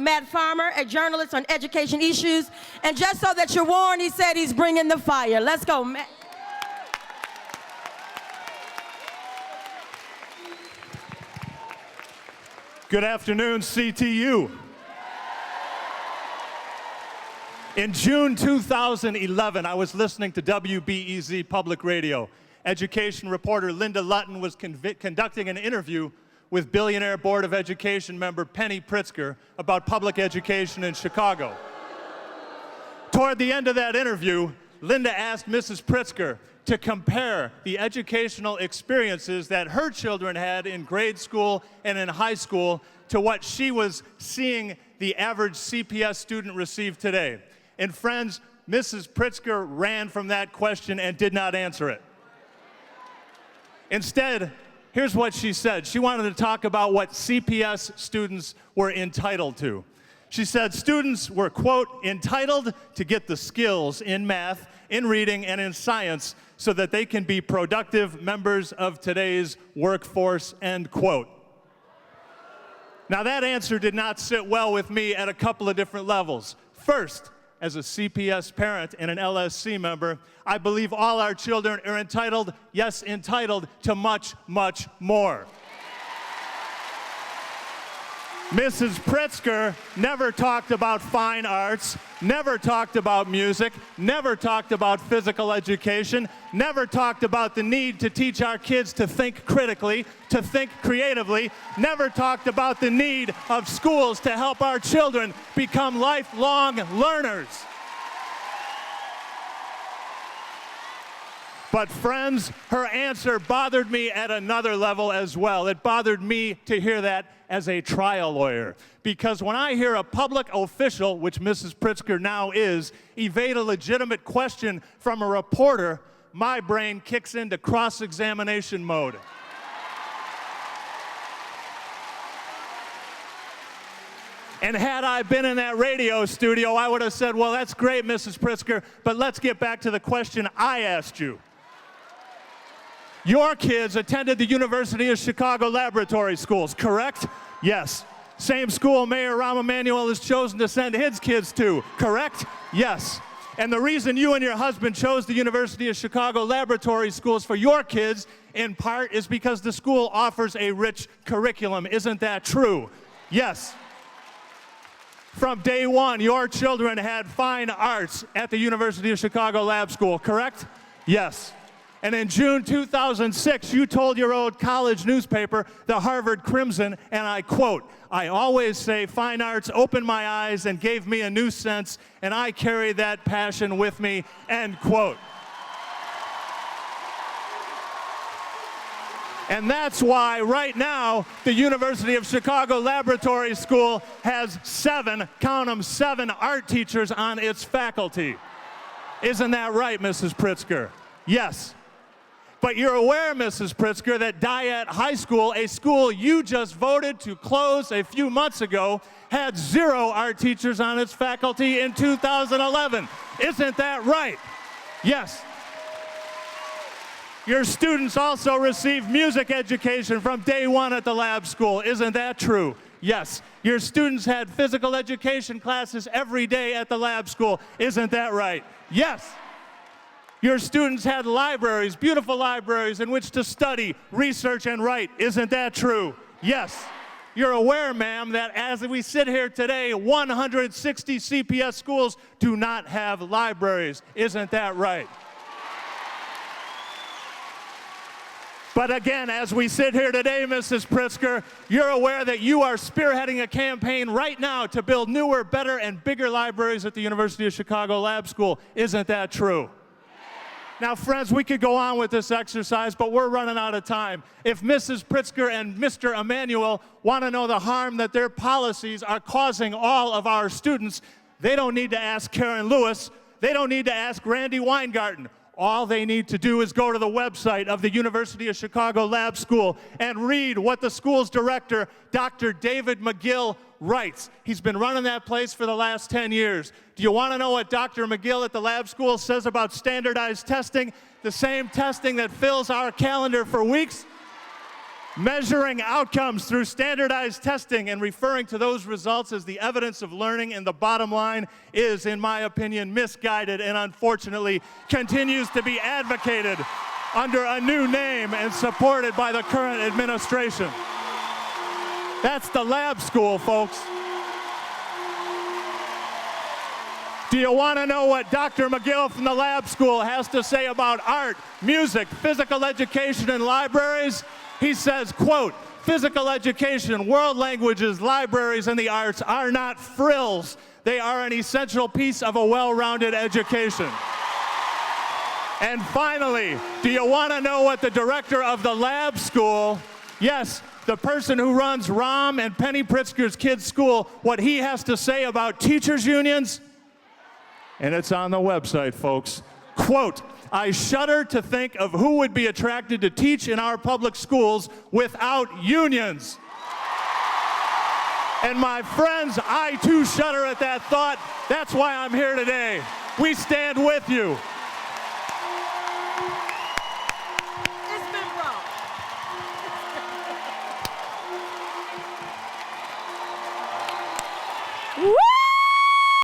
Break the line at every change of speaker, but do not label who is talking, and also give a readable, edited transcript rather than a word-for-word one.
Matt Farmer, a journalist on education issues. And just so that you're warned, he said he's bringing the fire. Let's go, Matt.
Good afternoon, CTU. In June 2011, I was listening to WBEZ Public Radio. Education reporter Linda Lutton was conducting an interview with Billionaire Board of Education member Penny Pritzker about public education in Chicago. Toward the end of that interview, Linda asked Mrs. Pritzker to compare the educational experiences that her children had in grade school and in high school to what she was seeing the average CPS student receive today. And friends, Mrs. Pritzker ran from that question and did not answer it. Instead, here's what she said. She wanted to talk about what CPS students were entitled to. She said students were, quote, entitled to get the skills in math, in reading, and in science so that they can be productive members of today's workforce, end quote. Now that answer did not sit well with me at a couple of different levels. First, as a CPS parent and an LSC member, I believe all our children are entitled, yes, entitled to much, much more. Mrs. Pritzker never talked about fine arts, never talked about music, never talked about physical education, never talked about the need to teach our kids to think critically, to think creatively, never talked about the need of schools to help our children become lifelong learners. But friends, her answer bothered me at another level as well. It bothered me to hear that as a trial lawyer. Because when I hear a public official, which Mrs. Pritzker now is, evade a legitimate question from a reporter, my brain kicks into cross-examination mode. And had I been in that radio studio, I would have said, well, that's great, Mrs. Pritzker, but let's get back to the question I asked you. Your kids attended the University of Chicago laboratory schools, correct? Yes. Same school Mayor Rahm Emanuel has chosen to send his kids to, correct? Yes. And the reason you and your husband chose the University of Chicago laboratory schools for your kids, in part, is because the school offers a rich curriculum. Isn't that true? Yes. From day one, your children had fine arts at the University of Chicago Lab School, correct? Yes. And in June 2006, you told your old college newspaper, the Harvard Crimson, and I quote, I always say fine arts opened my eyes and gave me a new sense, and I carry that passion with me, end quote. And that's why right now the University of Chicago Laboratory School has 7, count them, 7 art teachers on its faculty. Isn't that right, Mrs. Pritzker? Yes. But you're aware, Mrs. Pritzker, that Dyett High School, a school you just voted to close a few months ago, had 0 art teachers on its faculty in 2011. Isn't that right? Yes. Your students also receive music education from day one at the lab school. Isn't that true? Yes. Your students had physical education classes every day at the lab school. Isn't that right? Yes. Your students had libraries, beautiful libraries in which to study, research, and write. Isn't that true? Yes. You're aware, ma'am, that as we sit here today, 160 CPS schools do not have libraries. Isn't that right? But again, as we sit here today, Mrs. Pritzker, you're aware that you are spearheading a campaign right now to build newer, better, and bigger libraries at the University of Chicago Lab School. Isn't that true? Now, friends, we could go on with this exercise, but we're running out of time. If Mrs. Pritzker and Mr. Emanuel want to know the harm that their policies are causing all of our students, they don't need to ask Karen Lewis. They don't need to ask Randy Weingarten. All they need to do is go to the website of the University of Chicago Lab School and read what the school's director, Dr. David McGill, writes. He's been running that place for the last 10 years. Do you want to know what Dr. McGill at the lab school says about standardized testing? The same testing that fills our calendar for weeks? measuring outcomes through standardized testing and referring to those results as the evidence of learning, and the bottom line is, in my opinion, misguided and unfortunately continues to be advocated under a new name and supported by the current administration. That's the lab school, folks. Do you want to know what Dr. McGill from the lab school has to say about art, music, physical education, and libraries? He says, quote, "Physical education, world languages, libraries, and the arts are not frills. They are an essential piece of a well-rounded education." And finally, do you want to know what the director of the lab school, yes, the person who runs Rom and Penny Pritzker's kids' school, what he has to say about teachers' unions? And it's on the website, folks. Quote, "I shudder to think of who would be attracted to teach in our public schools without unions." And my friends, I too shudder at that thought. That's why I'm here today. We stand with you.
It's been brought. Woo!